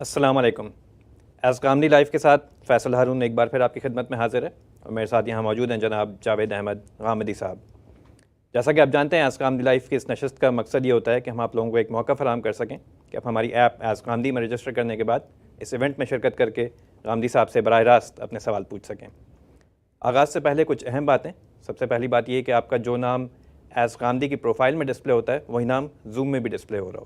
السلام علیکم۔ As Kamini life کے ساتھ فیصل ہارون ایک بار پھر آپ کی خدمت میں حاضر ہے اور میرے ساتھ یہاں موجود ہیں جناب جاوید احمد غامدی صاحب۔ جیسا کہ آپ جانتے ہیں ایز کامنی لائف کی اس نشست کا مقصد یہ ہوتا ہے کہ ہم آپ لوگوں کو ایک موقع فراہم کر سکیں کہ آپ ہماری ایپ ایز کامنی میں رجسٹر کرنے کے بعد اس ایونٹ میں شرکت کر کے غامدی صاحب سے براہ راست اپنے سوال پوچھ سکیں۔ آغاز سے پہلے کچھ اہم باتیں۔ سب سے پہلی بات یہ کہ آپ کا جو نام ایز غامدی کی پروفائل میں ڈسپلے ہوتا ہے وہی نام زوم میں بھی ڈسپلے ہو رہا ہو،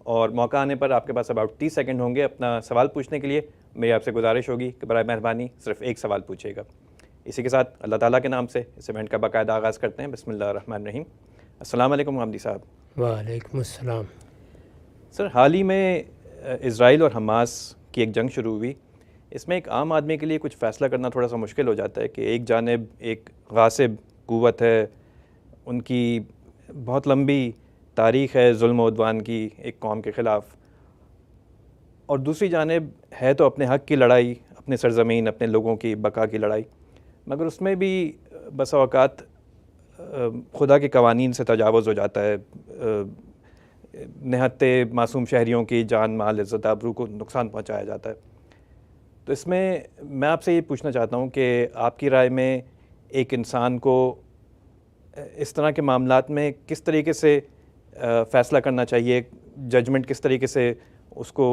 اور موقع آنے پر آپ کے پاس اباؤٹ 30 سیکنڈ ہوں گے اپنا سوال پوچھنے کے لیے۔ میری آپ سے گزارش ہوگی کہ برائے مہربانی صرف ایک سوال پوچھیے گا۔ اسی کے ساتھ اللہ تعالیٰ کے نام سے اس ایونٹ کا باقاعدہ آغاز کرتے ہیں۔ بسم اللہ الرحمن الرحیم۔ السلام علیکم غامدی صاحب۔ وعلیکم السلام۔ سر، حال ہی میں اسرائیل اور حماس کی ایک جنگ شروع ہوئی۔ اس میں ایک عام آدمی کے لیے کچھ فیصلہ کرنا تھوڑا سا مشکل ہو جاتا ہے کہ ایک جانب ایک غاصب قوت ہے، ان کی بہت لمبی تاریخ ہے ظلم و عدوان کی ایک قوم کے خلاف، اور دوسری جانب ہے تو اپنے حق کی لڑائی، اپنے سرزمین، اپنے لوگوں کی بقا کی لڑائی، مگر اس میں بھی بسا اوقات خدا کے قوانین سے تجاوز ہو جاتا ہے، نہتے معصوم شہریوں کی جان، مال، عزت، آبرو کو نقصان پہنچایا جاتا ہے۔ تو اس میں آپ سے یہ پوچھنا چاہتا ہوں کہ آپ کی رائے میں ایک انسان کو اس طرح کے معاملات میں کس طریقے سے فیصلہ کرنا چاہیے، ججمنٹ کس طریقے سے اس کو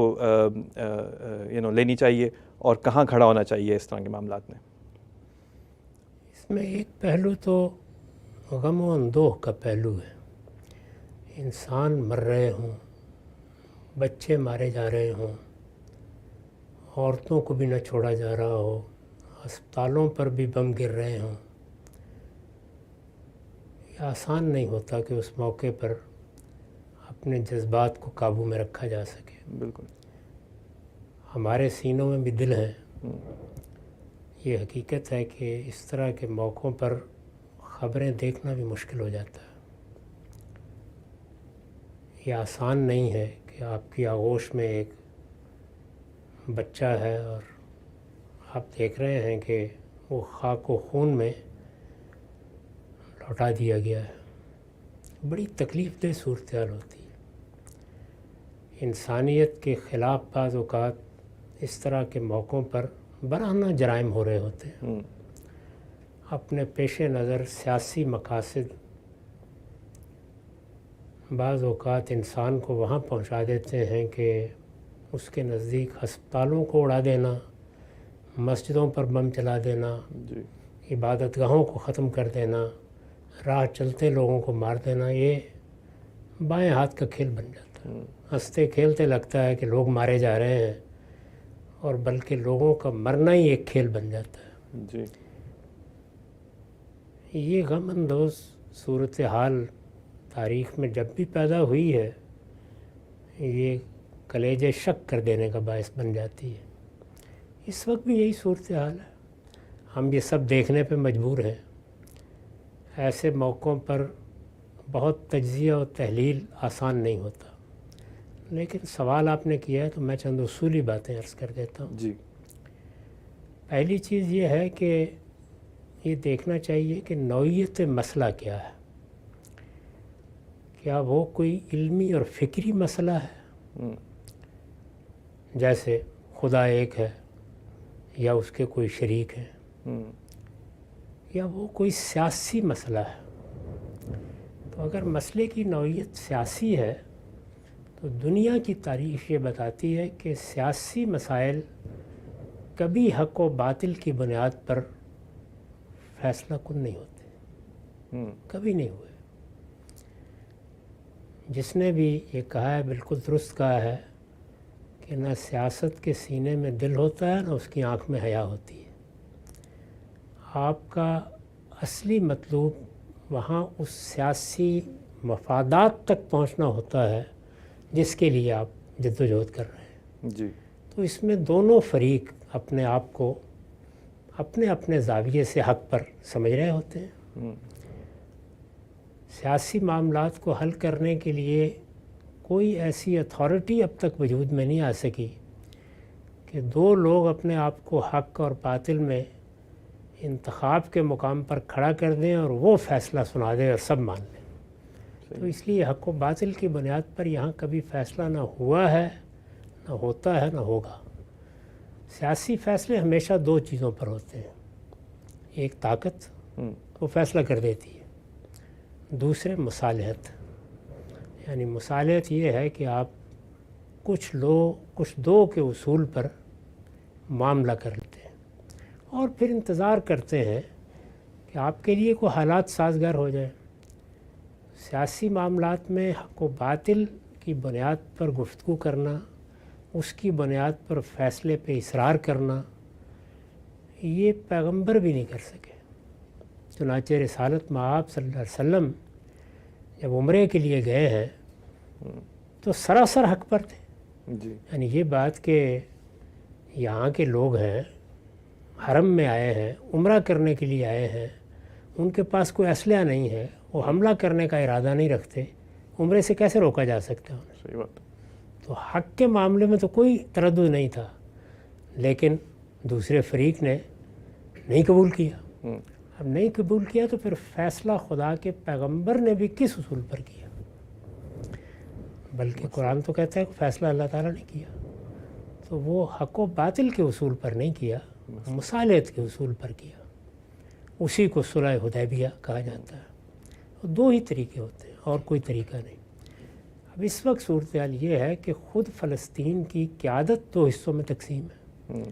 لینی چاہیے، اور کہاں کھڑا ہونا چاہیے اس طرح کے معاملات میں؟ اس میں ایک پہلو تو غم و اندوہ کا پہلو ہے۔ انسان مر رہے ہوں، بچے مارے جا رہے ہوں، عورتوں کو بھی نہ چھوڑا جا رہا ہو، ہسپتالوں پر بھی بم گر رہے ہوں، یہ آسان نہیں ہوتا کہ اس موقع پر اپنے جذبات کو قابو میں رکھا جا سکے۔ بالکل۔ ہمارے سینوں میں بھی دل ہیں۔ یہ حقیقت ہے کہ اس طرح کے موقعوں پر خبریں دیکھنا بھی مشکل ہو جاتا ہے۔ یہ آسان نہیں ہے کہ آپ کی آغوش میں ایک بچہ ہے اور آپ دیکھ رہے ہیں کہ وہ خاک و خون میں لوٹا دیا گیا ہے۔ بڑی تکلیف دہ صورتحال ہوتی ہے۔ انسانیت کے خلاف بعض اوقات اس طرح کے موقعوں پر برہنہ جرائم ہو رہے ہوتے ہیں۔ اپنے پیش نظر سیاسی مقاصد بعض اوقات انسان کو وہاں پہنچا دیتے ہیں کہ اس کے نزدیک ہسپتالوں کو اڑا دینا، مسجدوں پر بم چلا دینا، عبادت گاہوں کو ختم کر دینا، راہ چلتے لوگوں کو مار دینا، یہ بائیں ہاتھ کا کھیل بن جاتا ہے۔ ہنستے کھیلتے لگتا ہے کہ لوگ مارے جا رہے ہیں، اور بلکہ لوگوں کا مرنا ہی ایک کھیل بن جاتا ہے۔ یہ غم اندوز صورتحال تاریخ میں جب بھی پیدا ہوئی ہے، یہ کلیجے شک کر دینے کا باعث بن جاتی ہے۔ اس وقت بھی یہی صورتحال ہے۔ ہم یہ سب دیکھنے پہ مجبور ہیں۔ ایسے موقعوں پر بہت تجزیہ و تحلیل آسان نہیں ہوتا، لیکن سوال آپ نے کیا ہے تو میں چند اصولی باتیں عرض کر دیتا ہوں۔ پہلی چیز یہ ہے کہ یہ دیکھنا چاہیے کہ نوعیت مسئلہ کیا ہے۔ کیا وہ کوئی علمی اور فکری مسئلہ ہے، جیسے خدا ایک ہے یا اس کے کوئی شریک ہیں، یا وہ کوئی سیاسی مسئلہ ہے؟ تو اگر مسئلے کی نوعیت سیاسی ہے تو دنیا کی تاریخ یہ بتاتی ہے کہ سیاسی مسائل کبھی حق و باطل کی بنیاد پر فیصلہ کن نہیں ہوتے، کبھی نہیں ہوئے۔ جس نے بھی یہ کہا ہے بالکل درست کہا ہے کہ نہ سیاست کے سینے میں دل ہوتا ہے، نہ اس کی آنکھ میں حیا ہوتی ہے۔ آپ کا اصلی مطلوب وہاں اس سیاسی مفادات تک پہنچنا ہوتا ہے جس کے لیے آپ جدوجہد کر رہے ہیں۔ تو اس میں دونوں فریق اپنے آپ کو اپنے اپنے زاویے سے حق پر سمجھ رہے ہوتے ہیں۔ سیاسی معاملات کو حل کرنے کے لیے کوئی ایسی اتھارٹی اب تک وجود میں نہیں آ سکی کہ دو لوگ اپنے آپ کو حق اور باطل میں انتخاب کے مقام پر کھڑا کر دیں اور وہ فیصلہ سنا دیں اور سب مان لیں۔ تو اس لیے حق و باطل کی بنیاد پر یہاں کبھی فیصلہ نہ ہوا ہے نہ ہوتا ہے نہ ہوگا۔ سیاسی فیصلے ہمیشہ دو چیزوں پر ہوتے ہیں، ایک طاقت وہ فیصلہ کر دیتی ہے، دوسرے مصالحت، یعنی مصالحت یہ ہے کہ آپ کچھ دو کے اصول پر معاملہ کر لیتے ہیں اور پھر انتظار کرتے ہیں کہ آپ کے لیے کوئی حالات سازگار ہو جائیں۔ سیاسی معاملات میں حق و باطل کی بنیاد پر گفتگو کرنا، اس کی بنیاد پر فیصلے پہ اصرار کرنا، یہ پیغمبر بھی نہیں کر سکے۔ چنانچہ رسالت مآب صلی اللہ علیہ وسلم جب عمرے کے لیے گئے ہیں تو سراسر حق پر تھے۔ جی یعنی یہ بات کہ یہاں کے لوگ ہیں، حرم میں آئے ہیں، عمرہ کرنے کے لیے آئے ہیں، ان کے پاس کوئی اسلحہ نہیں ہے، وہ حملہ کرنے کا ارادہ نہیں رکھتے، عمرے سے کیسے روکا جا سکتا ہے انہیں؟ صحیح بات۔ تو حق کے معاملے میں تو کوئی تردد نہیں تھا، لیکن دوسرے فریق نے نہیں قبول کیا۔ اب نہیں قبول کیا تو پھر فیصلہ خدا کے پیغمبر نے بھی کس اصول پر کیا؟ بلکہ قرآن تو کہتا ہے کہ فیصلہ اللہ تعالیٰ نے کیا، تو وہ حق و باطل کے اصول پر نہیں کیا، مصالحت کے اصول پر کیا۔ اسی کو صلح حدیبیہ کہا جاتا ہے۔ دو ہی طریقے ہوتے ہیں اور کوئی طریقہ نہیں۔ اب اس وقت صورتحال یہ ہے کہ خود فلسطین کی قیادت دو حصوں میں تقسیم ہے۔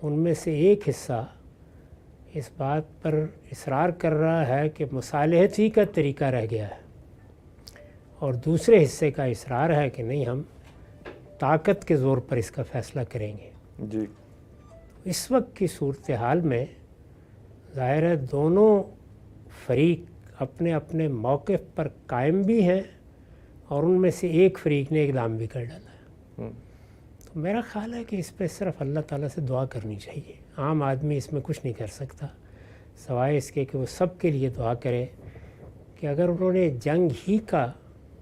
ان میں سے ایک حصہ اس بات پر اصرار کر رہا ہے کہ مصالحت ہی کا طریقہ رہ گیا ہے، اور دوسرے حصے کا اصرار ہے کہ نہیں، ہم طاقت کے زور پر اس کا فیصلہ کریں گے۔ جی اس وقت کی صورتحال میں ظاہر ہے دونوں فریق اپنے اپنے موقف پر قائم بھی ہیں، اور ان میں سے ایک فریق نے اقدام بھی کر ڈالا ہے۔ تو میرا خیال ہے کہ اس پہ صرف اللہ تعالیٰ سے دعا کرنی چاہیے۔ عام آدمی اس میں کچھ نہیں کر سکتا سوائے اس کے کہ وہ سب کے لیے دعا کرے کہ اگر انہوں نے جنگ ہی کا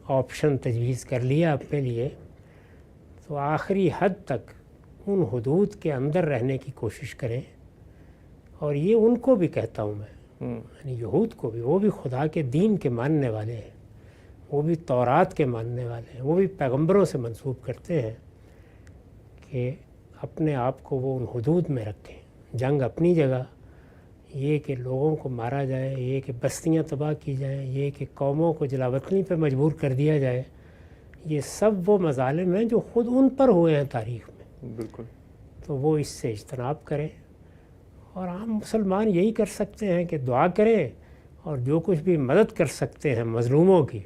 آپشن تجویز کر لیا اپنے لیے تو آخری حد تک ان حدود کے اندر رہنے کی کوشش کریں۔ اور یہ ان کو بھی کہتا ہوں میں، یعنی یہود کو بھی، وہ بھی خدا کے دین کے ماننے والے ہیں، وہ بھی تورات کے ماننے والے ہیں، وہ بھی پیغمبروں سے منسوب کرتے ہیں کہ اپنے آپ کو وہ ان حدود میں رکھیں۔ جنگ اپنی جگہ، یہ کہ لوگوں کو مارا جائے، یہ کہ بستیاں تباہ کی جائیں، یہ کہ قوموں کو جلاوطنی پہ مجبور کر دیا جائے، یہ سب وہ مظالم ہیں جو خود ان پر ہوئے ہیں تاریخ میں۔ بالکل۔ تو وہ اس سے اجتناب کریں، اور عام مسلمان یہی کر سکتے ہیں کہ دعا کریں، اور جو کچھ بھی مدد کر سکتے ہیں مظلوموں کی،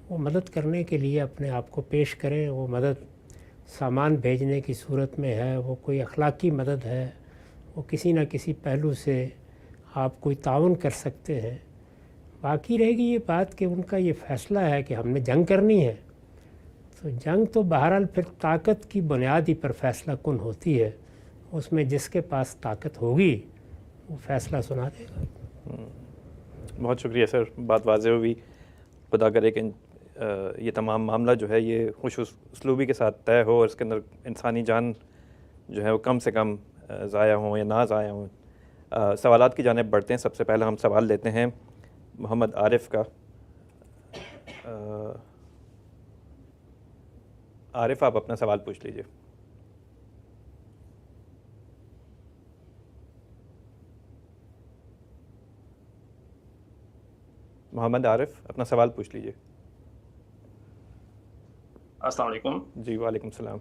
وہ مدد کرنے کے لیے اپنے آپ کو پیش کریں۔ وہ مدد سامان بھیجنے کی صورت میں ہے، وہ کوئی اخلاقی مدد ہے، وہ کسی نہ کسی پہلو سے آپ کوئی تعاون کر سکتے ہیں۔ باقی رہے گی یہ بات کہ ان کا یہ فیصلہ ہے کہ ہم نے جنگ کرنی ہے، تو جنگ تو بہرحال پھر طاقت کی بنیادی پر فیصلہ کن ہوتی ہے، اس میں جس کے پاس طاقت ہوگی وہ فیصلہ سنا دے گا۔ بہت شکریہ سر، بات واضح ہوئی۔ خدا کرے کہ یہ تمام معاملہ جو ہے یہ خوش اسلوبی کے ساتھ طے ہو، اور اس کے اندر انسانی جان جو ہے وہ کم سے کم ضائع ہوں یا نہ ضائع ہوں۔ سوالات کی جانب بڑھتے ہیں۔ سب سے پہلے ہم سوال لیتے ہیں محمد عارف کا۔ عارف آپ اپنا سوال پوچھ لیجئے۔ محمد عارف اپنا سوال پوچھ لیجئے۔ السلام علیکم۔ جی وعلیکم السلام۔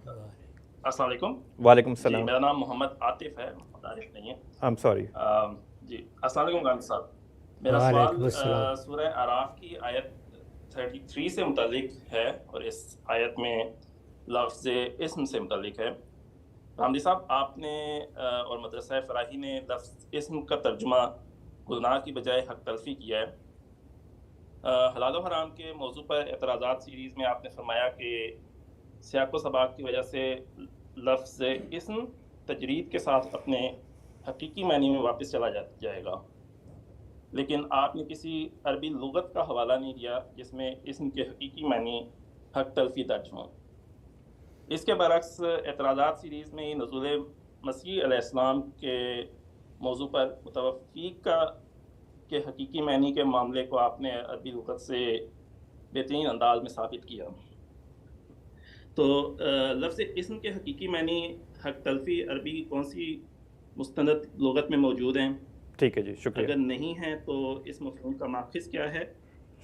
السلام علیکم۔ وعلیکم جی السلام۔ میرا نام محمد عاطف ہے، محمد عارف نہیں ہے۔ I'm sorry۔ جی السلام علیکم غالب صاحب۔ میرا وعلیکم سوال السلام۔ سورہ اعراف کی آیت 33 سے متعلق ہے، اور اس آیت میں لفظ اسم سے متعلق ہے۔ حامدی صاحب، آپ نے اور مدرسہ فراہی نے لفظ اسم کا ترجمہ گناہ کی بجائے حق تلفی کیا ہے۔ حلال و حرام کے موضوع پر اعتراضات سیریز میں آپ نے فرمایا کہ سیاق و سباق کی وجہ سے لفظ اسم تجرید کے ساتھ اپنے حقیقی معنی میں واپس چلا جائے گا، لیکن آپ نے کسی عربی لغت کا حوالہ نہیں دیا جس میں اسم کے حقیقی معنی حق تلفی درج ہوں۔ اس کے برعکس اعتراضات سیریز میں نزول مسیح علیہ السلام کے موضوع پر متوفیق کے حقیقی معنی کے معاملے کو آپ نے عربی لغت سے بہترین انداز میں ثابت کیا۔ تو لفظ اسم کے حقیقی معنی حق تلفی عربی کون سی مستند لغت میں موجود ہیں؟ ٹھیک ہے جی، شکریہ اگر نہیں ہیں تو اس مفہوم کا ماخذ کیا ہے؟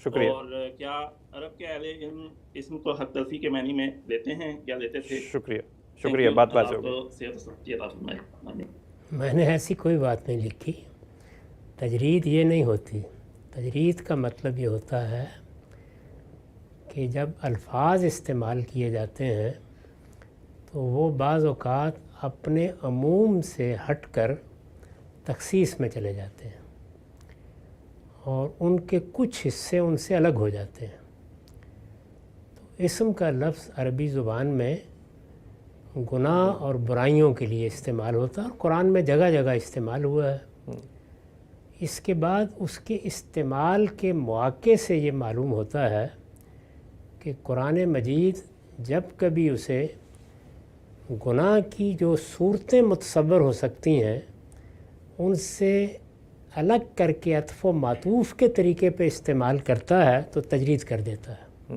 شکریہ اور کیا عرب کے اہل علم اسم کو حق تلفی کے معنی میں لیتے ہیں یا لیتے تھے؟ شکریہ تھینک شکریہ، یو، بات اللہ واضح آپ ہو گئی۔ کو صحت و سلامتی عطا فرمائے، آمین۔ میں نے ایسی کوئی بات نہیں لکھی۔ تجرید یہ نہیں ہوتی۔ تجرید کا مطلب یہ ہوتا ہے کہ جب الفاظ استعمال کیے جاتے ہیں تو وہ بعض اوقات اپنے عموم سے ہٹ کر تخصیص میں چلے جاتے ہیں اور ان کے کچھ حصے ان سے الگ ہو جاتے ہیں۔ تو اسم کا لفظ عربی زبان میں گناہ اور برائیوں کے لیے استعمال ہوتا ہے اور قرآن میں جگہ جگہ استعمال ہوا ہے۔ اس کے بعد اس کے استعمال کے مواقع سے یہ معلوم ہوتا ہے کہ قرآن مجید جب کبھی اسے گناہ کی جو صورتیں متصور ہو سکتی ہیں ان سے الگ کر کے عطف و معطوف کے طریقے پہ استعمال کرتا ہے تو تجرید کر دیتا ہے۔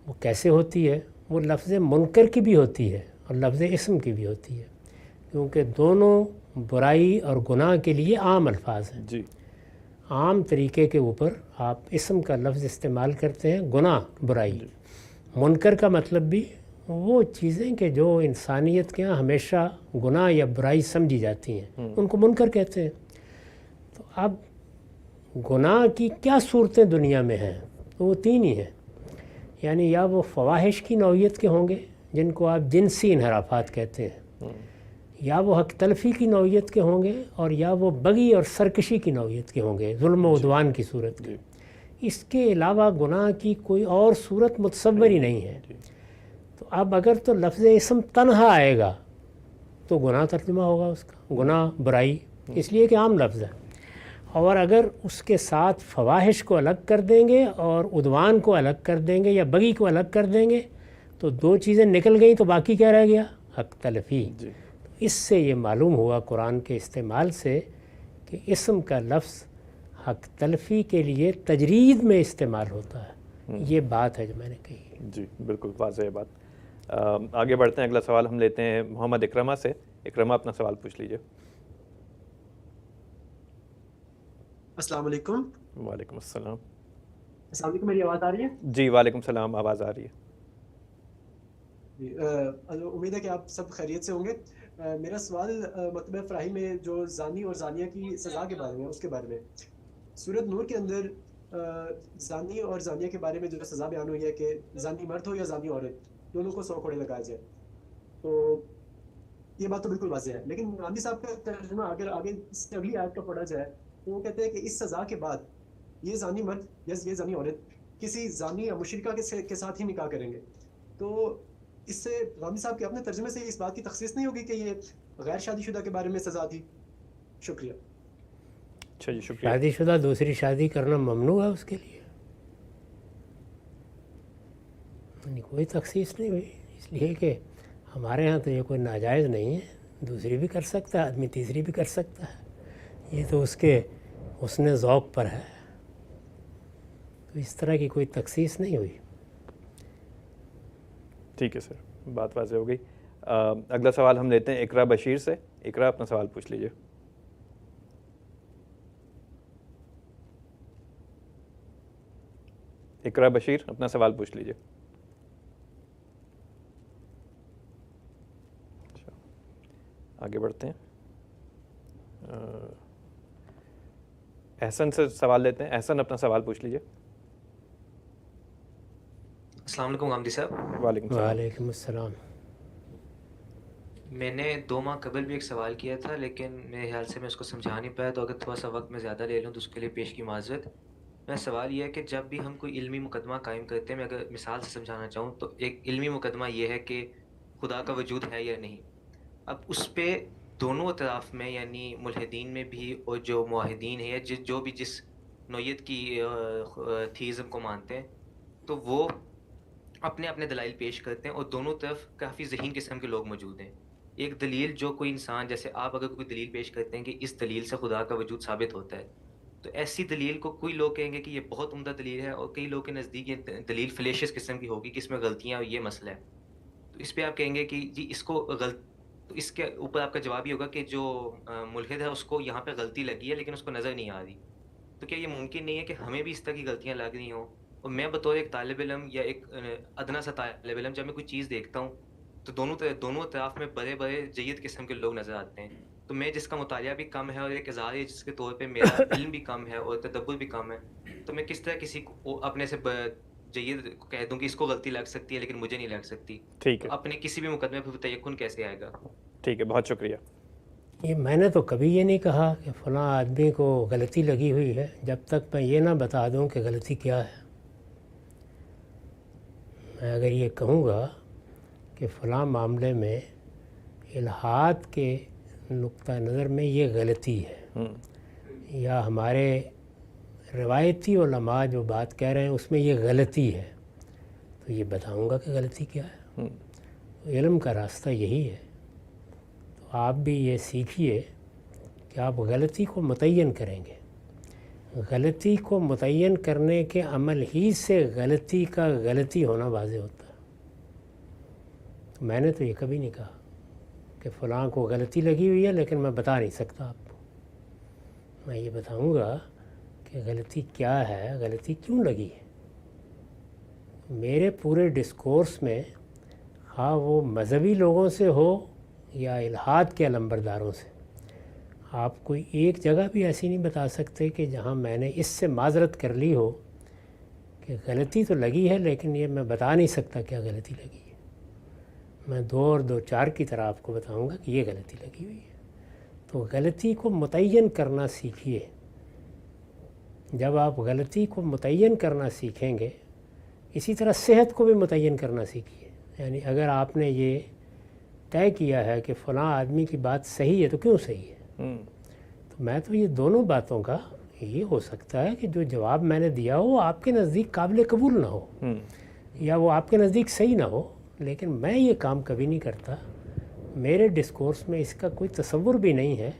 وہ کیسے ہوتی ہے؟ وہ لفظ منکر کی بھی ہوتی ہے اور لفظ اسم کی بھی ہوتی ہے، کیونکہ دونوں برائی اور گناہ کے لیے عام الفاظ ہیں۔ جی عام طریقے کے اوپر آپ اسم کا لفظ استعمال کرتے ہیں، گناہ برائی۔ منکر کا مطلب بھی وہ چیزیں کہ جو انسانیت کے ہاں ہمیشہ گناہ یا برائی سمجھی جاتی ہیں ان کو منکر کہتے ہیں۔ تو اب گناہ کی کیا صورتیں دنیا میں ہیں؟ تو وہ تین ہی ہیں، یعنی یا وہ فواحش کی نوعیت کے ہوں گے جن کو آپ جنسی انحرافات کہتے ہیں، یا وہ حق تلفی کی نوعیت کے ہوں گے، اور یا وہ بغی اور سرکشی کی نوعیت کے ہوں گے، ظلم و عدوان کی صورت کے۔ اس کے علاوہ گناہ کی کوئی اور صورت متصور ہی نہیں ہے۔ تو اب اگر تو لفظ اسم تنہا آئے گا تو گناہ ترجمہ ہوگا اس کا، گناہ برائی، اس لیے کہ عام لفظ ہے۔ اور اگر اس کے ساتھ فواحش کو الگ کر دیں گے اور عدوان کو الگ کر دیں گے یا بغی کو الگ کر دیں گے تو دو چیزیں نکل گئیں، تو باقی کیا رہ گیا؟ حق تلفی۔ اس سے یہ معلوم ہوا قرآن کے استعمال سے کہ اسم کا لفظ حق تلفی کے لیے تجرید میں استعمال ہوتا ہے۔ یہ بات ہے جو میں نے کہی۔ جی بالکل واضح ہے بات۔ آگے بڑھتے ہیں، اگلا سوال ہم لیتے ہیں محمد اکرمہ سے۔ اکرمہ اپنا سوال پوچھ لیجئے۔ السلام علیکم۔ وعلیکم السلام۔ السلام علیکم، میری آواز آ رہی ہے؟ جی وعلیکم السلام، آواز آ رہی ہے۔ امید ہے کہ آپ سب خیریت سے ہوں گے۔ میرا سوال مکتبہ فراہی میں جو زانی اور زانیہ کی سزا کے بارے میں، اس کے بارے میں سورۃ نور کے اندر زانی اور زانیہ کے بارے میں جو سزا بیان ہوئی ہے کہ زانی مرد ہو یا زانی عورت، دونوں کو 100 کوڑے لگائے جائے، تو یہ بات تو بالکل واضح ہے۔ لیکن گاندھی صاحب کا ترجمہ اگر آگے اس سے اگلی آیت کا پڑھا جائے تو وہ کہتے ہیں کہ اس سزا کے بعد یہ زانی مرد یا یہ زانی عورت کسی زانی یا مشرکہ کے ساتھ ہی نکاح کریں گے۔ تو اس سے غامدی صاحب کے اپنے ترجمے سے اس بات کی تخصیص نہیں ہوگی کہ یہ غیر شادی شدہ کے بارے میں سزا تھی؟ شکریہ۔ اچھا جی شکریہ۔ شادی شدہ دوسری شادی کرنا ممنوع ہے اس کے لیے، یعنی کوئی تخصیص نہیں ہوئی، اس لیے کہ ہمارے ہاں تو یہ کوئی ناجائز نہیں ہے، دوسری بھی کر سکتا ہے آدمی، تیسری بھی کر سکتا ہے، یہ تو اس کے حسن ذوق پر ہے، تو اس طرح کی کوئی تخصیص نہیں ہوئی۔ ٹھیک ہے سر، بات واضح ہو گئی۔ اگلا سوال ہم لیتے ہیں اقرا بشیر سے۔ اقرا اپنا سوال پوچھ لیجئے۔ اقرا بشیر اپنا سوال پوچھ لیجئے۔ اچھا آگے بڑھتے ہیں، احسن سے سوال لیتے ہیں۔ احسن اپنا سوال پوچھ لیجئے۔ السلام علیکم غامدی صاحب۔ وعلیکم السلام۔ وعلیکم السلام۔ میں نے 2 ماہ قبل بھی ایک سوال کیا تھا لیکن میرے خیال سے میں اس کو سمجھا نہیں پایا، تو اگر تھوڑا سا وقت میں زیادہ لے لوں تو اس کے لیے پیش کی معذرت۔ میں سوال یہ ہے کہ جب بھی ہم کوئی علمی مقدمہ قائم کرتے ہیں، میں اگر مثال سے سمجھانا چاہوں تو ایک علمی مقدمہ یہ ہے کہ خدا کا وجود ہے یا نہیں۔ اب اس پہ دونوں اطراف میں یعنی ملحدین میں بھی اور جو موحدین ہیں یا جو بھی جس نوعیت کی تھیزم کو مانتے ہیں تو وہ اپنے اپنے دلائل پیش کرتے ہیں اور دونوں طرف کافی ذہین قسم کے لوگ موجود ہیں۔ ایک دلیل جو کوئی انسان، جیسے آپ اگر کوئی دلیل پیش کرتے ہیں کہ اس دلیل سے خدا کا وجود ثابت ہوتا ہے، تو ایسی دلیل کو کوئی لوگ کہیں گے کہ یہ بہت عمدہ دلیل ہے، اور کئی لوگ کے نزدیک یہ دلیل فلیشس قسم کی ہوگی کہ اس میں غلطیاں اور یہ مسئلہ ہے۔ اس پہ آپ کہیں گے کہ جی اس کو غلط، تو اس کے اوپر آپ کا جواب یہ ہوگا کہ جو ملحد ہے اس کو یہاں پہ غلطی لگی ہے لیکن اس کو نظر نہیں آ رہی. تو کیا یہ ممکن نہیں ہے کہ ہمیں بھی اس طرح کی غلطیاں لگ رہی ہوں؟ اور میں بطور ایک طالب علم یا ایک ادنا سا طالب علم جب میں کوئی چیز دیکھتا ہوں تو دونوں اطراف میں بڑے بڑے جید قسم کے لوگ نظر آتے ہیں. تو میں جس کا مطالعہ بھی کم ہے اور ایک اظہار ہے جس کے طور پہ میرا علم بھی کم ہے اور تدبر بھی کم ہے، تو میں کس طرح کسی کو اپنے سے جید کو کہہ دوں کہ اس کو غلطی لگ سکتی ہے لیکن مجھے نہیں لگ سکتی؟ ٹھیک تو ہے، اپنے کسی بھی مقدمے پہ تیقن کیسے آئے گا؟ ٹھیک ہے، بہت شکریہ. یہ میں نے تو کبھی یہ نہیں کہا کہ فلاں آدمی کو غلطی لگی ہوئی ہے جب تک میں یہ نہ بتا دوں کہ غلطی کیا ہے. میں اگر یہ کہوں گا کہ فلاں معاملے میں الحاد کے نقطہ نظر میں یہ غلطی ہے، یا ہمارے روایتی علماء جو بات کہہ رہے ہیں اس میں یہ غلطی ہے، تو یہ بتاؤں گا کہ غلطی کیا ہے. علم کا راستہ یہی ہے. تو آپ بھی یہ سیکھیے کہ آپ غلطی کو متعین کریں گے. غلطی کو متعین کرنے کے عمل ہی سے غلطی کا غلطی ہونا واضح ہوتا ہے. میں نے تو یہ کبھی نہیں کہا کہ فلاں کو غلطی لگی ہوئی ہے لیکن میں بتا نہیں سکتا آپ کو. میں یہ بتاؤں گا کہ غلطی کیا ہے، غلطی کیوں لگی ہے. میرے پورے ڈسکورس میں ہاں وہ مذہبی لوگوں سے ہو یا الحاد کے علمبرداروں سے، آپ کوئی ایک جگہ بھی ایسی نہیں بتا سکتے کہ جہاں میں نے اس سے معذرت کر لی ہو کہ غلطی تو لگی ہے لیکن یہ میں بتا نہیں سکتا کیا غلطی لگی ہے. میں 2 اور 2 4 کی طرح آپ کو بتاؤں گا کہ یہ غلطی لگی ہوئی ہے. تو غلطی کو متعین کرنا سیکھیے. جب آپ غلطی کو متعین کرنا سیکھیں گے، اسی طرح صحت کو بھی متعین کرنا سیکھیے. یعنی اگر آپ نے یہ طے کیا ہے کہ فلاں آدمی کی بات صحیح ہے تو کیوں صحیح ہے. تو میں تو یہ دونوں باتوں کا یہ ہو سکتا ہے کہ جو جواب میں نے دیا ہو وہ آپ کے نزدیک قابل قبول نہ ہو یا وہ آپ کے نزدیک صحیح نہ ہو، لیکن میں یہ کام کبھی نہیں کرتا. میرے ڈسکورس میں اس کا کوئی تصور بھی نہیں ہے.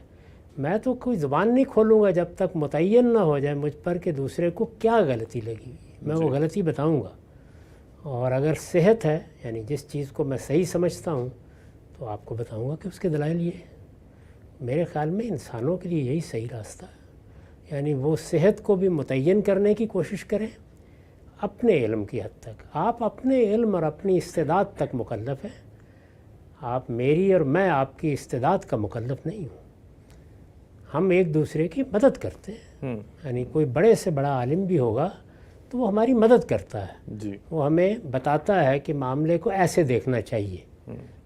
میں تو کوئی زبان نہیں کھولوں گا جب تک متعین نہ ہو جائے مجھ پر کہ دوسرے کو کیا غلطی لگی ہوئی ہے. میں وہ غلطی بتاؤں گا. اور اگر صحت ہے، یعنی جس چیز کو میں صحیح سمجھتا ہوں، تو آپ کو بتاؤں گا کہ اس کے دلائل یہ ہے. میرے خیال میں انسانوں کے لیے یہی صحیح راستہ ہے. یعنی وہ صحت کو بھی متعین کرنے کی کوشش کریں اپنے علم کی حد تک. آپ اپنے علم اور اپنی استعداد تک مکلف ہیں. آپ میری اور میں آپ کی استعداد کا مکلف نہیں ہوں. ہم ایک دوسرے کی مدد کرتے ہیں. یعنی کوئی بڑے سے بڑا عالم بھی ہوگا تو وہ ہماری مدد کرتا ہے جی. وہ ہمیں بتاتا ہے کہ معاملے کو ایسے دیکھنا چاہیے.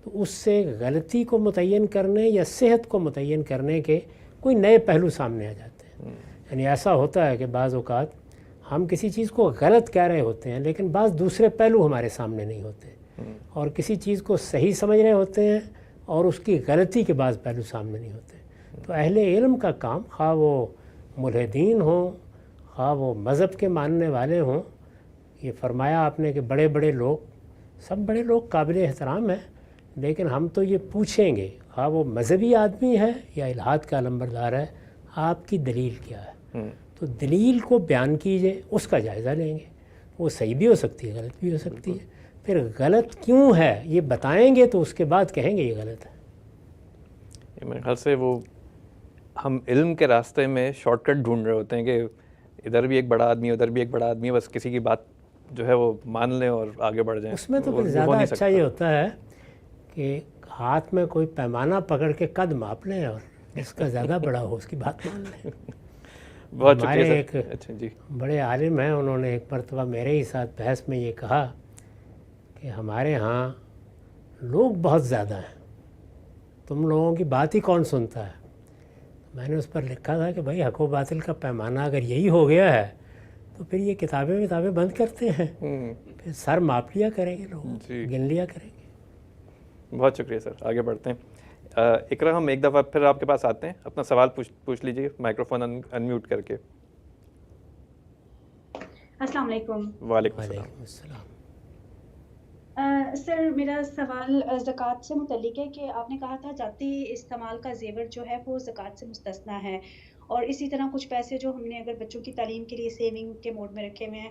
تو اس سے غلطی کو متعین کرنے یا صحت کو متعین کرنے کے کوئی نئے پہلو سامنے آ جاتے ہیں. یعنی ایسا ہوتا ہے کہ بعض اوقات ہم کسی چیز کو غلط کہہ رہے ہوتے ہیں لیکن بعض دوسرے پہلو ہمارے سامنے نہیں ہوتے، اور کسی چیز کو صحیح سمجھ رہے ہوتے ہیں اور اس کی غلطی کے بعض پہلو سامنے نہیں ہوتے. تو اہل علم کا کام، خواہ وہ ملحدین ہوں خواہ وہ مذہب کے ماننے والے ہوں، یہ فرمایا آپ نے کہ بڑے بڑے لوگ، سب بڑے لوگ قابل احترام ہیں، لیکن ہم تو یہ پوچھیں گے خواہ وہ مذہبی آدمی ہے یا الحاد کا علمبردار ہے، آپ کی دلیل کیا ہے. تو دلیل کو بیان کیجئے، اس کا جائزہ لیں گے. وہ صحیح بھی ہو سکتی ہے، غلط بھی ہو سکتی ہے. پھر غلط کیوں ہے یہ بتائیں گے تو اس کے بعد کہیں گے یہ غلط ہے. میرے خیال سے وہ ہم علم کے راستے میں شارٹ کٹ ڈھونڈ رہے ہوتے ہیں کہ ادھر بھی ایک بڑا آدمی ادھر بھی ایک بڑا آدمی ہے، بس کسی کی بات جو ہے وہ مان لیں اور آگے بڑھ جائیں. اس میں تو پھر زیادہ اچھا یہ ہوتا ہے کہ ہاتھ میں کوئی پیمانہ پکڑ کے قد ماپ لیں اور جس کا زیادہ بڑا ہو اس کی بات مان لیں. بہت ہمارے شکریہ ایک سر. اچھا جی. بڑے عالم ہیں، انہوں نے ایک مرتبہ میرے ہی ساتھ بحث میں یہ کہا کہ ہمارے ہاں لوگ بہت زیادہ ہیں، تم لوگوں کی بات ہی کون سنتا ہے. میں نے اس پر لکھا تھا کہ بھائی حق و باطل کا پیمانہ اگر یہی ہو گیا ہے تو پھر یہ کتابیں بند کرتے ہیں، پھر سر ماپ لیا کریں گے لوگ، جی. گن لیا کریں گے. بہت شکریہ سر. آگے بڑھتے ہیں. اقرا، ہم ایک دفعہ پھر آپ کے پاس آتے ہیں. اپنا سوال پوچھ لیجیے مائکرو فون انمیوٹ کر کے. السلام علیکم. وعلیکم السلام. وعلیکم السلام. سر میرا سوال زکوٰۃ سے متعلق ہے کہ آپ نے کہا تھا ذاتی استعمال کا زیور جو ہے وہ زکوٰۃ سے مستثنیٰ ہے، اور اسی طرح کچھ پیسے جو ہم نے اگر بچوں کی تعلیم کے لیے سیونگ کے موڈ میں رکھے ہوئے ہیں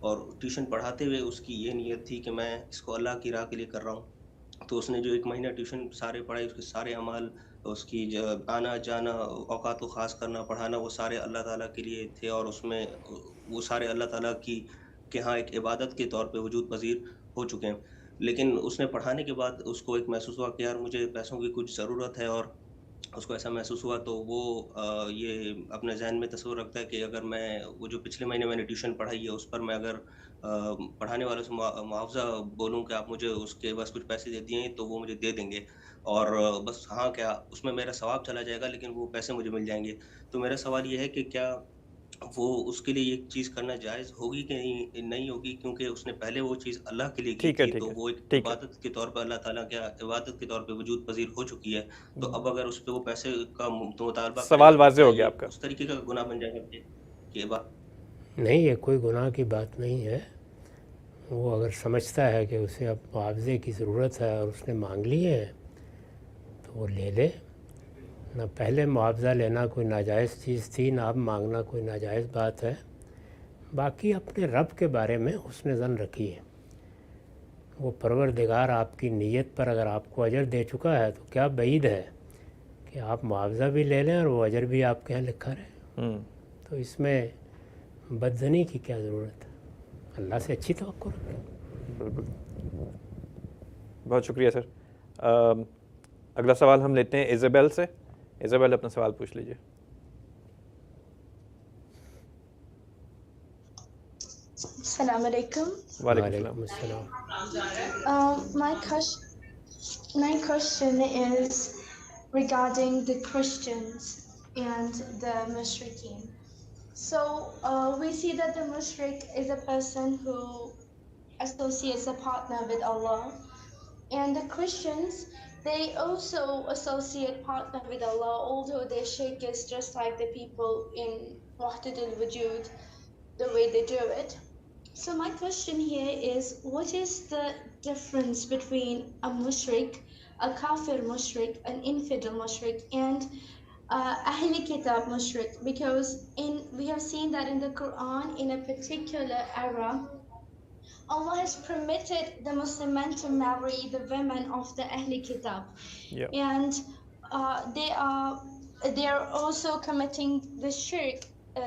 اور ٹیوشن پڑھاتے ہوئے اس کی یہ نیت تھی کہ میں اس کو اللہ کی راہ کے لیے کر رہا ہوں. تو اس نے جو 1 مہینہ ٹیوشن سارے پڑھائی، اس کے سارے اعمال، اس کی آنا جانا، اوقات کو خاص کرنا، پڑھانا، وہ سارے اللہ تعالیٰ کے لیے تھے، اور اس میں وہ سارے اللہ تعالیٰ کی کے ہاں ایک عبادت کے طور پہ وجود پذیر ہو چکے ہیں. لیکن اس نے پڑھانے کے بعد اس کو ایک محسوس ہوا کہ یار مجھے پیسوں کی کچھ ضرورت ہے، اور اس کو ایسا محسوس ہوا تو وہ یہ اپنے ذہن میں تصور رکھتا ہے کہ اگر میں وہ جو پچھلے مہینے میں نے ٹیوشن پڑھائی ہے اس پر میں اگر پڑھانے والوں سے معاوضہ بولوں کہ آپ مجھے اس کے بس کچھ پیسے دے دیے تو وہ مجھے دے دیں گے، اور بس ہاں کیا اس میں میرا ثواب چلا جائے گا لیکن وہ پیسے مجھے مل جائیں گے. تو میرا سوال یہ ہے کہ کیا وہ اس کے لیے یہ چیز کرنا جائز ہوگی کہ نہیں ہوگی، کیونکہ اس نے پہلے وہ چیز اللہ کے لیے کی ٹھیک ہے تھی، ٹھیک تو ہے وہ ایک ٹھیک ہے عبادت کے طور پر اللہ تعالیٰ کیا عبادت کے طور پہ وجود پذیر ہو چکی ہے. تو اب اگر اس پہ وہ پیسے کا مطالبہ کرے سوال گا تو واضح کیا ہو گیا یہ آپ کا. اس طریقے کا گناہ بن جائے گا کہ نہیں، یہ کوئی گناہ کی بات نہیں ہے. وہ اگر سمجھتا ہے کہ اسے اب معاوضے کی ضرورت ہے اور اس نے مانگ لیے ہیں تو وہ لے لے. نہ پہلے معاوضہ لینا کوئی ناجائز چیز تھی، نہ اب مانگنا کوئی ناجائز بات ہے. باقی اپنے رب کے بارے میں حسن ظن رکھیے. وہ پروردگار آپ کی نیت پر اگر آپ کو اجر دے چکا ہے تو کیا بعید ہے کہ آپ معاوضہ بھی لے لیں اور وہ اجر بھی آپ کے یہاں لکھا رہے. تو اس میں بدظنی کی کیا ضرورت ہے؟ اللہ سے اچھی توقع رکھیں. بالکل، بہت شکریہ سر. اگلا سوال ہم لیتے ہیں ایزابیل سے. ایزابیل اپنا سوال پوچھ لیجیے. السلام علیکم. وعلیکم السلام. My question is regarding the Christians and the Mushrikeen. So we see that the Mushrik is a person who associates a partner with Allah, and the Christians, they also associate partner with Allah, although their shirk is just like the people in Wahdat al-Wujud, the way they do it. So my question here is, what is the difference between a mushrik, a kafir mushrik, an infidel mushrik, and Ahl Kitab mushrik? Because we have seen that in the Quran, in a particular era, Allah has permitted the Muslim men to marry the women of the Ahl Kitab. Yeah. And they are also committing the shirk,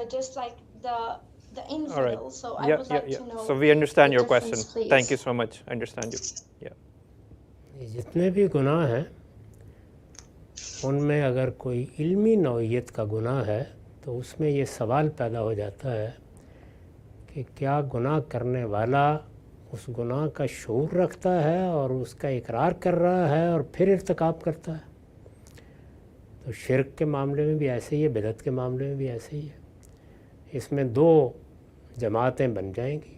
just like the infidel. All right. So I would like to know. So we understand the your question. difference, please. Thank you so much. Understand you. Yeah. جتنے بھی گناہ ہیں ان میں اگر کوئی علمی نوعیت کا گناہ ہے تو اس میں یہ سوال پیدا ہو جاتا ہے کہ کیا گناہ کرنے والا اس گناہ کا شعور رکھتا ہے اور اس کا اقرار کر رہا ہے اور پھر ارتکاب کرتا ہے. تو شرک کے معاملے میں بھی ایسے ہی ہے، بدعت کے معاملے میں بھی ایسے ہی ہے. اس میں 2 جماعتیں بن جائیں گی.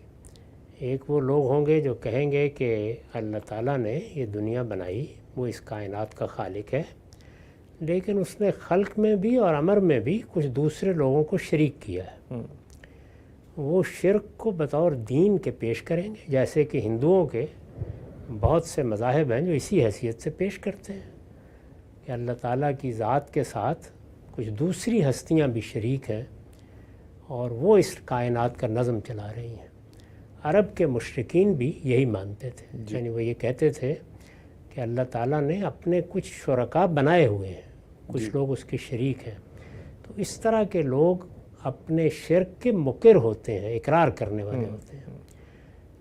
ایک وہ لوگ ہوں گے جو کہیں گے کہ اللہ تعالیٰ نے یہ دنیا بنائی، وہ اس کائنات کا خالق ہے، لیکن اس نے خلق میں بھی اور امر میں بھی کچھ دوسرے لوگوں کو شریک کیا ہے. وہ شرک کو بطور دین کے پیش کریں گے، جیسے کہ ہندوؤں کے بہت سے مذاہب ہیں جو اسی حیثیت سے پیش کرتے ہیں کہ اللہ تعالیٰ کی ذات کے ساتھ کچھ دوسری ہستیاں بھی شریک ہیں اور وہ اس کائنات کا نظم چلا رہی ہیں. عرب کے مشرکین بھی یہی مانتے تھے. یعنی وہ یہ کہتے تھے کہ اللہ تعالیٰ نے اپنے کچھ شرکاء بنائے ہوئے ہیں، کچھ لوگ اس کے شریک ہیں. تو اس طرح کے لوگ اپنے شرک کے مقر ہوتے ہیں، اقرار کرنے والے ہوتے ہیں.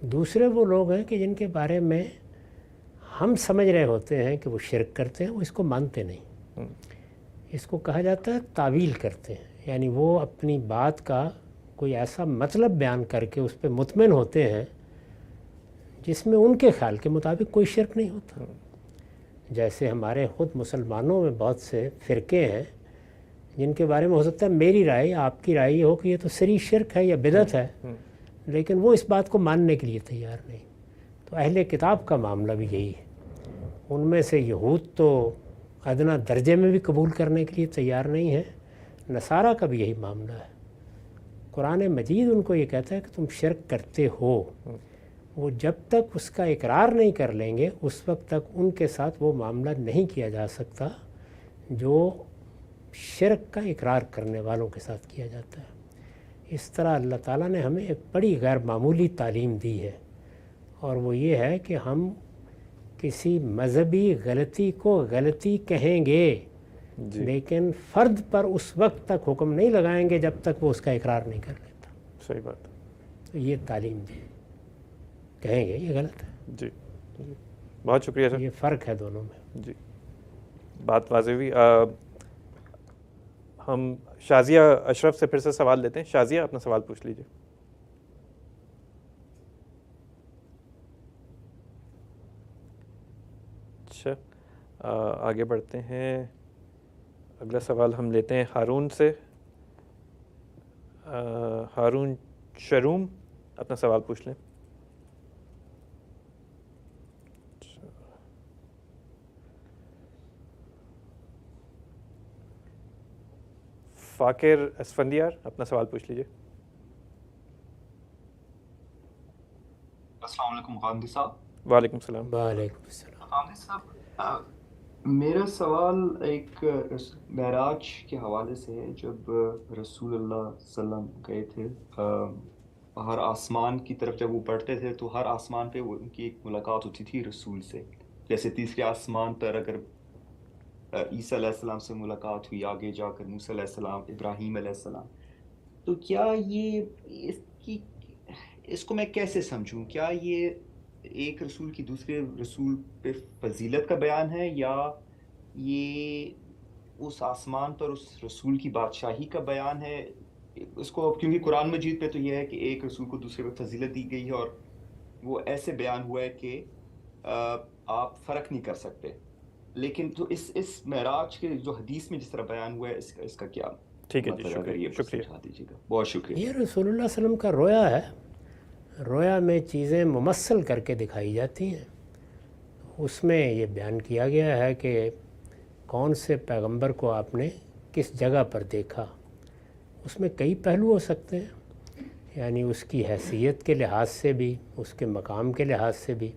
دوسرے وہ لوگ ہیں کہ جن کے بارے میں ہم سمجھ رہے ہوتے ہیں کہ وہ شرک کرتے ہیں، وہ اس کو مانتے نہیں. اس کو کہا جاتا ہے تعویل کرتے ہیں. یعنی وہ اپنی بات کا کوئی ایسا مطلب بیان کر کے اس پہ مطمئن ہوتے ہیں جس میں ان کے خیال کے مطابق کوئی شرک نہیں ہوتا. جیسے ہمارے خود مسلمانوں میں بہت سے فرقے ہیں جن کے بارے میں ہو سکتا ہے میری رائے، آپ کی رائے یہ ہو کہ یہ تو صریح شرک ہے یا بدعت ہے، لیکن وہ اس بات کو ماننے کے لیے تیار نہیں. تو اہل کتاب کا معاملہ بھی یہی ہے. ان میں سے یہود تو ادنا درجے میں بھی قبول کرنے کے لیے تیار نہیں ہے. نصارہ کا بھی یہی معاملہ ہے. قرآن مجید ان کو یہ کہتا ہے کہ تم شرک کرتے ہو. وہ جب تک اس کا اقرار نہیں کر لیں گے اس وقت تک ان کے ساتھ وہ معاملہ نہیں کیا جا سکتا جو شرک کا اقرار کرنے والوں کے ساتھ کیا جاتا ہے. اس طرح اللہ تعالیٰ نے ہمیں ایک بڑی غیر معمولی تعلیم دی ہے، اور وہ یہ ہے کہ ہم کسی مذہبی غلطی کو غلطی کہیں گے، لیکن فرد پر اس وقت تک حکم نہیں لگائیں گے جب تک وہ اس کا اقرار نہیں کر لیتا۔ صحیح بات ہے۔ تو یہ تعلیم دی، کہیں گے یہ غلط ہے۔ جی بہت شکریہ سر۔ یہ فرق ہے دونوں میں۔ جی بات واضح ہوئی۔ ہم شازیہ اشرف سے پھر سے سوال لیتے ہیں۔ شازیہ اپنا سوال پوچھ لیجیے۔ اچھا آگے بڑھتے ہیں، اگلا سوال ہم لیتے ہیں ہارون سے۔ ہارون شروم اپنا سوال پوچھ لیں۔ فاکر اسفندیار اپنا سوال پوچھ لیجیے۔ السلام علیکم غامدی صاحب۔ وعلیکم السلام۔ وعلیکم السلام۔ غامدی صاحب میرا سوال ایک معراج کے حوالے سے ہے۔ جب رسول اللہ صلی اللہ علیہ وسلم گئے تھے ہر آسمان کی طرف، جب وہ بڑھتے تھے تو ہر آسمان پہ ان کی ایک ملاقات ہوتی تھی رسول سے۔ جیسے تیسرے آسمان پر اگر عیسیٰ علیہ السلام سے ملاقات ہوئی، آگے جا کر موسیٰ علیہ السلام، ابراہیم علیہ السلام، تو کیا یہ اس کو میں کیسے سمجھوں؟ کیا یہ ایک رسول کی دوسرے رسول پہ فضیلت کا بیان ہے، یا یہ اس آسمان پر اس رسول کی بادشاہی کا بیان ہے؟ اس کو کیونکہ قرآن مجید پہ تو یہ ہے کہ ایک رسول کو دوسرے پہ فضیلت دی گئی ہے، اور وہ ایسے بیان ہوا ہے کہ آپ فرق نہیں کر سکتے۔ لیکن تو اس معراج کے جو حدیث میں جس طرح بیان ہوا ہے، اس کا کیا ٹھیک ہے جی، مطلب؟ اگر یہ شکریہ۔ سمجھا دیجیے گا، بہت شکریہ۔ یہ رسول اللہ صلی اللہ علیہ وسلم کا رویا ہے۔ رویا میں چیزیں ممثل کر کے دکھائی جاتی ہیں۔ اس میں یہ بیان کیا گیا ہے کہ کون سے پیغمبر کو آپ نے کس جگہ پر دیکھا۔ اس میں کئی پہلو ہو سکتے ہیں، یعنی اس کی حیثیت کے لحاظ سے بھی، اس کے مقام کے لحاظ سے بھی۔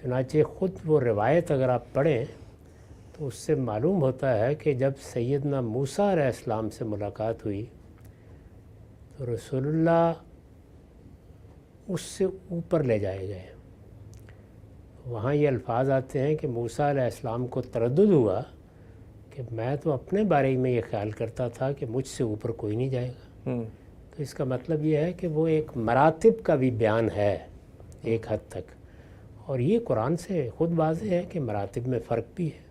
چنانچہ خود وہ روایت اگر آپ پڑھیں تو اس سے معلوم ہوتا ہے کہ جب سیدنا موسیٰ علیہ السلام سے ملاقات ہوئی تو رسول اللہ اس سے اوپر لے جائے گئے۔ وہاں یہ الفاظ آتے ہیں کہ موسیٰ علیہ السلام کو تردد ہوا کہ میں تو اپنے بارے میں یہ خیال کرتا تھا کہ مجھ سے اوپر کوئی نہیں جائے گا۔ تو اس کا مطلب یہ ہے کہ وہ ایک مراتب کا بھی بیان ہے ایک حد تک، اور یہ قرآن سے خود واضح ہے کہ مراتب میں فرق بھی ہے۔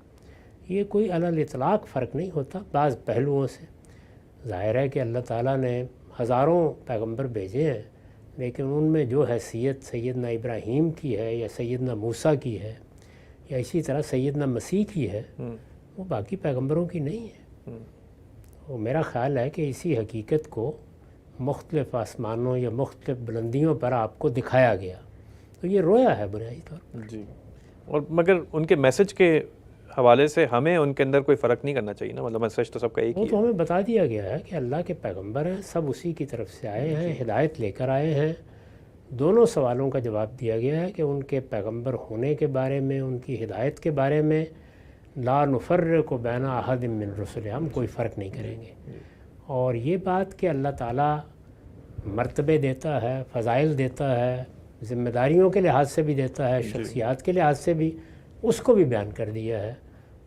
یہ کوئی علی الاطلاق فرق نہیں ہوتا، بعض پہلوؤں سے۔ ظاہر ہے کہ اللہ تعالیٰ نے ہزاروں پیغمبر بھیجے ہیں، لیکن ان میں جو حیثیت سیدنا ابراہیم کی ہے یا سیدنا موسیٰ کی ہے یا اسی طرح سیدنا مسیح کی ہے، وہ باقی پیغمبروں کی نہیں ہے۔ وہ میرا خیال ہے کہ اسی حقیقت کو مختلف آسمانوں یا مختلف بلندیوں پر آپ کو دکھایا گیا، تو یہ رویا ہے بنیادی طور پر۔ جی، اور مگر ان کے میسج کے حوالے سے ہمیں ان کے اندر کوئی فرق نہیں کرنا چاہیے نا، مطلب میسج تو سب کا ایک ہی وہ ہے۔ تو ہمیں بتا دیا گیا ہے کہ اللہ کے پیغمبر ہیں، سب اسی کی طرف سے آئے ہیں، ہدایت لے کر آئے ہیں۔ دونوں سوالوں کا جواب دیا گیا ہے کہ ان کے پیغمبر ہونے کے بارے میں، ان کی ہدایت کے بارے میں لا نفرق بین احد من رسل، ہم کوئی فرق نہیں کریں گے۔ اور یہ بات کہ اللہ تعالیٰ مرتبے دیتا ہے، فضائل دیتا ہے، ذمہ داریوں کے لحاظ سے بھی دیتا ہے، شخصیات کے لحاظ سے بھی، اس کو بھی بیان کر دیا ہے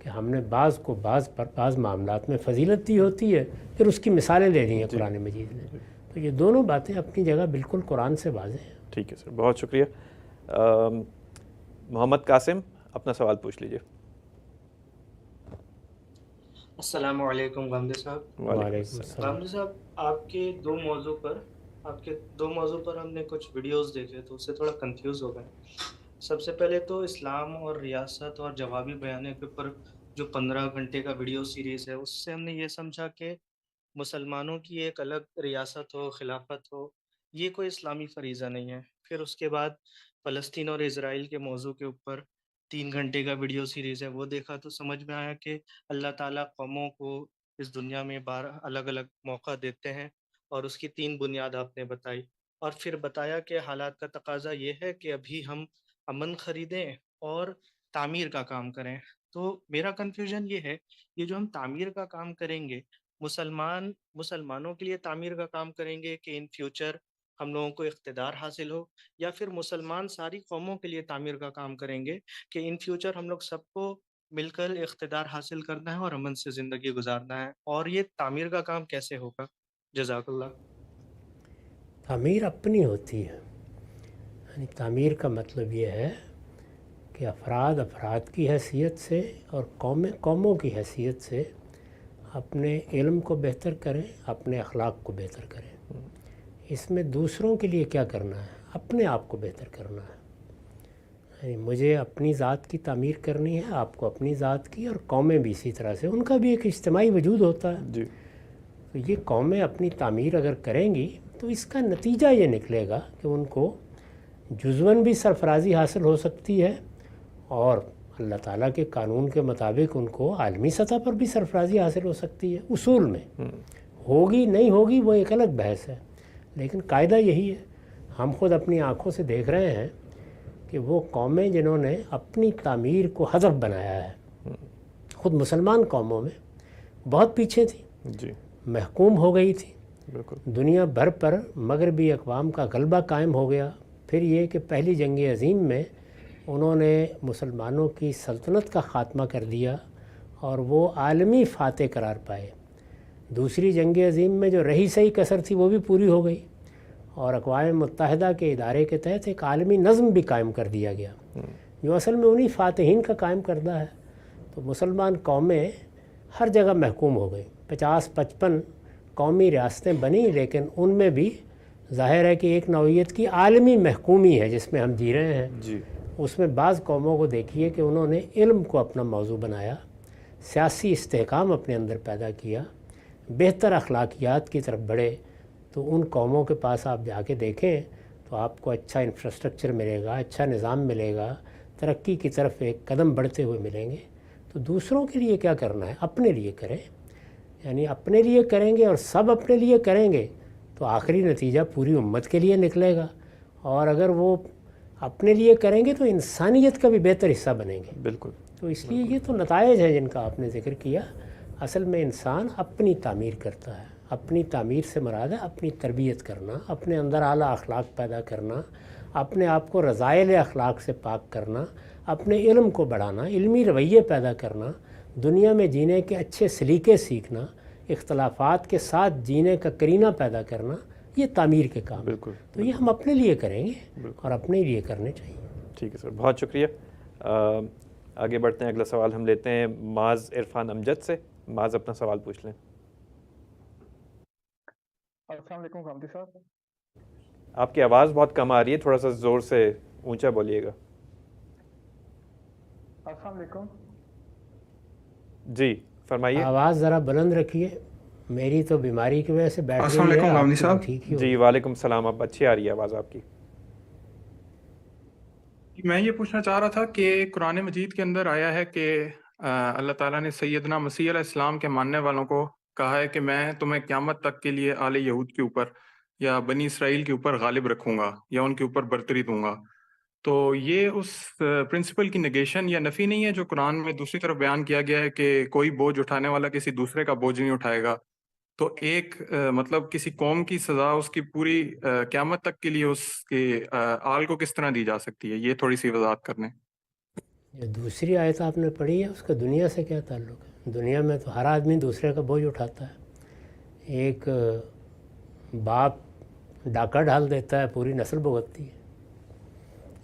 کہ ہم نے بعض کو بعض معاملات میں فضیلت دی ہوتی ہے، پھر اس کی مثالیں دے دی ہیں قرآن مجید نے۔ تو یہ دونوں باتیں اپنی جگہ بالکل قرآن سے واضح ہیں۔ ٹھیک ہے سر، بہت شکریہ۔ محمد قاسم اپنا سوال پوچھ لیجیے۔ السلام علیکم غامدی صاحب۔ وعلیکم السلام۔ غامدی صاحب، آپ کے دو موضوع پر ہم نے کچھ ویڈیوز دیکھے تو اس سے تھوڑا کنفیوز ہو گئے۔ سب سے پہلے تو اسلام اور ریاست اور جوابی بیانے کے اوپر جو 15 گھنٹے کا ویڈیو سیریز ہے، اس سے ہم نے یہ سمجھا کہ مسلمانوں کی ایک الگ ریاست ہو، خلافت ہو، یہ کوئی اسلامی فریضہ نہیں ہے۔ پھر اس کے بعد فلسطین اور اسرائیل کے موضوع کے اوپر 3 گھنٹے کا ویڈیو سیریز ہے، وہ دیکھا تو سمجھ میں آیا کہ اللہ تعالیٰ قوموں کو اس دنیا میں 12 الگ الگ موقع دیتے ہیں، اور اس کی 3 بنیاد آپ نے بتائی، اور پھر بتایا کہ حالات کا تقاضا یہ ہے کہ ابھی ہم امن خریدیں اور تعمیر کا کام کریں۔ تو میرا کنفیوژن یہ ہے، یہ جو ہم تعمیر کا کام کریں گے، مسلمانوں کے لیے تعمیر کا کام کریں گے کہ ان فیوچر ہم لوگوں کو اقتدار حاصل ہو، یا پھر مسلمان ساری قوموں کے لیے تعمیر کا کام کریں گے کہ ان فیوچر ہم لوگ سب کو مل کر اقتدار حاصل کرنا ہے اور امن سے زندگی گزارنا ہے، اور یہ تعمیر کا کام کیسے ہوگا؟ جزاک اللہ۔ تعمیر اپنی ہوتی ہے، یعنی تعمیر کا مطلب یہ ہے کہ افراد کی حیثیت سے اور قوموں کی حیثیت سے اپنے علم کو بہتر کریں، اپنے اخلاق کو بہتر کریں۔ اس میں دوسروں کے لیے کیا کرنا ہے؟ اپنے آپ کو بہتر کرنا ہے۔ یعنی مجھے اپنی ذات کی تعمیر کرنی ہے، آپ کو اپنی ذات کی، اور قومیں بھی اسی طرح سے، ان کا بھی ایک اجتماعی وجود ہوتا ہے۔ جی، تو یہ قومیں اپنی تعمیر اگر کریں گی تو اس کا نتیجہ یہ نکلے گا کہ ان کو جزواً بھی سرفرازی حاصل ہو سکتی ہے، اور اللہ تعالیٰ کے قانون کے مطابق ان کو عالمی سطح پر بھی سرفرازی حاصل ہو سکتی ہے۔ اصول میں ہوگی نہیں ہوگی وہ ایک الگ بحث ہے، لیکن قاعدہ یہی ہے۔ ہم خود اپنی آنکھوں سے دیکھ رہے ہیں کہ وہ قومیں جنہوں نے اپنی تعمیر کو ہدف بنایا ہے، خود مسلمان قوموں میں بہت پیچھے تھی، جی محکوم ہو گئی تھی، بالکل، دنیا بھر پر مغربی اقوام کا غلبہ قائم ہو گیا۔ پھر یہ کہ پہلی جنگ عظیم میں انہوں نے مسلمانوں کی سلطنت کا خاتمہ کر دیا اور وہ عالمی فاتح قرار پائے۔ دوسری جنگ عظیم میں جو رہی سہی کسر تھی وہ بھی پوری ہو گئی، اور اقوام متحدہ کے ادارے کے تحت ایک عالمی نظم بھی قائم کر دیا گیا، جو اصل میں انہی فاتحین کا قائم کردہ ہے۔ تو مسلمان قومیں ہر جگہ محکوم ہو گئی، 50-55 قومی ریاستیں بنی، لیکن ان میں بھی ظاہر ہے کہ ایک نوعیت کی عالمی محکومی ہے جس میں ہم جی رہے ہیں۔ جی اس میں بعض قوموں کو دیکھیے کہ انہوں نے علم کو اپنا موضوع بنایا، سیاسی استحکام اپنے اندر پیدا کیا، بہتر اخلاقیات کی طرف بڑھے۔ تو ان قوموں کے پاس آپ جا کے دیکھیں تو آپ کو اچھا انفراسٹرکچر ملے گا، اچھا نظام ملے گا، ترقی کی طرف ایک قدم بڑھتے ہوئے ملیں گے۔ تو دوسروں کے لیے کیا کرنا ہے؟ اپنے لیے کریں، یعنی اپنے لیے کریں گے اور سب اپنے لیے کریں گے تو آخری نتیجہ پوری امت کے لیے نکلے گا، اور اگر وہ اپنے لیے کریں گے تو انسانیت کا بھی بہتر حصہ بنیں گے۔ بالکل، تو اس لیے یہ تو نتائج ہیں جن کا آپ نے ذکر کیا۔ اصل میں انسان اپنی تعمیر کرتا ہے، اپنی تعمیر سے مراد ہے اپنی تربیت کرنا، اپنے اندر اعلیٰ اخلاق پیدا کرنا، اپنے آپ کو رذائل اخلاق سے پاک کرنا، اپنے علم کو بڑھانا، علمی رویے پیدا کرنا، دنیا میں جینے کے اچھے سلیقے سیکھنا، اختلافات کے ساتھ جینے کا کرینہ پیدا کرنا، یہ تعمیر کے کام۔ بالکل، تو یہ ہم اپنے لیے کریں گے اور اپنے لیے کرنے چاہیے۔ ٹھیک ہے سر، بہت شکریہ۔ آگے بڑھتے ہیں، اگلا سوال ہم لیتے ہیں معاذ عرفان امجد سے۔ معاذ اپنا سوال پوچھ لیں۔ السلام علیکم غامدی صاحب۔ آپ کی آواز بہت کم آ رہی ہے، تھوڑا سا زور سے اونچا بولیے گا۔ السلام علیکم۔ جی فرمائیے۔ آواز ذرا بلند رکھیے، میری تو بیماری کی وجہ سے بیٹھ السلام رہی ہے، علیکم آپ غامدی کی تو صاحب۔ ٹھیک ہی جی ہوگی۔ وعلیکم السلام، اب اچھی آ رہی ہے آواز آپ کی۔ میں یہ پوچھنا چاہ رہا تھا کہ قرآن مجید کے اندر آیا ہے کہ اللہ تعالیٰ نے سیدنا مسیح علیہ السلام کے ماننے والوں کو کہا ہے کہ میں تمہیں قیامت تک کے لیے آل یہود کے اوپر یا بنی اسرائیل کے اوپر غالب رکھوں گا یا ان کے اوپر برتری دوں گا۔ تو یہ اس پرنسپل کی نگیشن یا نفی نہیں ہے جو قرآن میں دوسری طرف بیان کیا گیا ہے کہ کوئی بوجھ اٹھانے والا کسی دوسرے کا بوجھ نہیں اٹھائے گا۔ تو ایک مطلب کسی قوم کی سزا اس کی پوری قیامت تک کے لیے اس کے آل کو کس طرح دی جا سکتی ہے، یہ تھوڑی سی وضاحت کرنے۔ جو دوسری آیت آپ نے پڑھی ہے اس کا دنیا سے کیا تعلق ہے؟ دنیا میں تو ہر آدمی دوسرے کا بوجھ اٹھاتا ہے۔ ایک باپ ڈاکہ ڈال دیتا ہے، پوری نسل بھگتتی ہے۔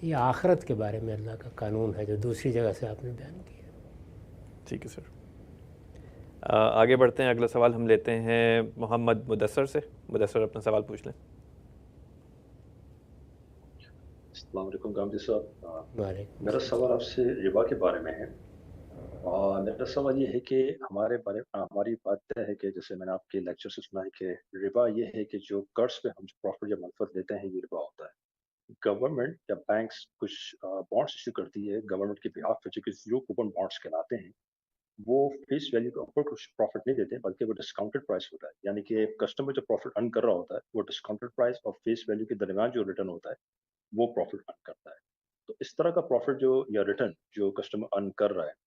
یہ آخرت کے بارے میں اللہ کا قانون ہے جو دوسری جگہ سے آپ نے بیان کیا۔ ٹھیک ہے سر، آگے بڑھتے ہیں، اگلا سوال ہم لیتے ہیں محمد مدثر سے۔ مدثر اپنا سوال پوچھ لیں۔ السلام علیکم غامدی صاحب۔ وعلیکم میرا سوال آپ سے ربا کے بارے میں ہے۔ میرا سوال یہ ہے کہ ہماری بات ہے کہ جیسے میں نے آپ کے لیکچر سے سنا ہے کہ ربا یہ ہے کہ جو قرض پہ ہم جو پروفٹ یا منفعت لیتے ہیں یہ ربا ہوتا ہے۔ گورنمنٹ یا بینکس کچھ بانڈس ایشو کرتی ہے گورنمنٹ کے بہاف پہ، جو کہ زیرو کوپن بانڈس کہلاتے ہیں، وہ فیس ویلیو کے اوپر کچھ پروفٹ نہیں دیتے بلکہ وہ ڈسکاؤنٹڈ پرائس ہوتا ہے، یعنی کہ کسٹمر جو پروفٹ ارن کر رہا ہوتا ہے وہ ڈسکاؤنٹڈ پرائس اور فیس ویلیو کے درمیان جو ریٹرن ہوتا ہے وہ پروفٹ ارن کرتا ہے۔ تو اس طرح کا پروفٹ جو یا ریٹرن جو کسٹمر ارن کر رہا ہے